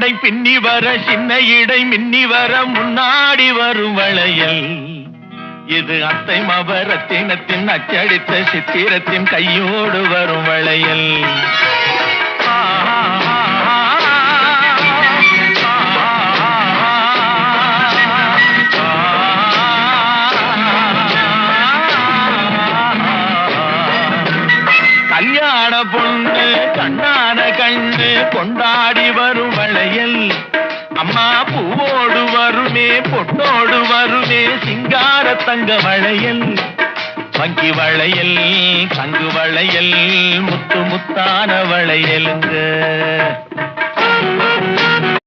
இடை பின்னி வர சின்ன இடை மின்னி வர முன்னாடி வரும் வளையல் இது அத்தை மபரத்தினத்தின் அச்சடித்த சித்திரத்தின் கையோடு வரும் வளையல் கல்யாண பொண்ணு கண்ணான கண்ணு கொண்டாடி வரும் வளையல் அம்மா பூவோடு வருமே பொட்டோடு வருமே சிங்கார தங்க வளையல் வங்கி வளையல் தங்கு வளையல் முத்து முத்தான வளையலுங்க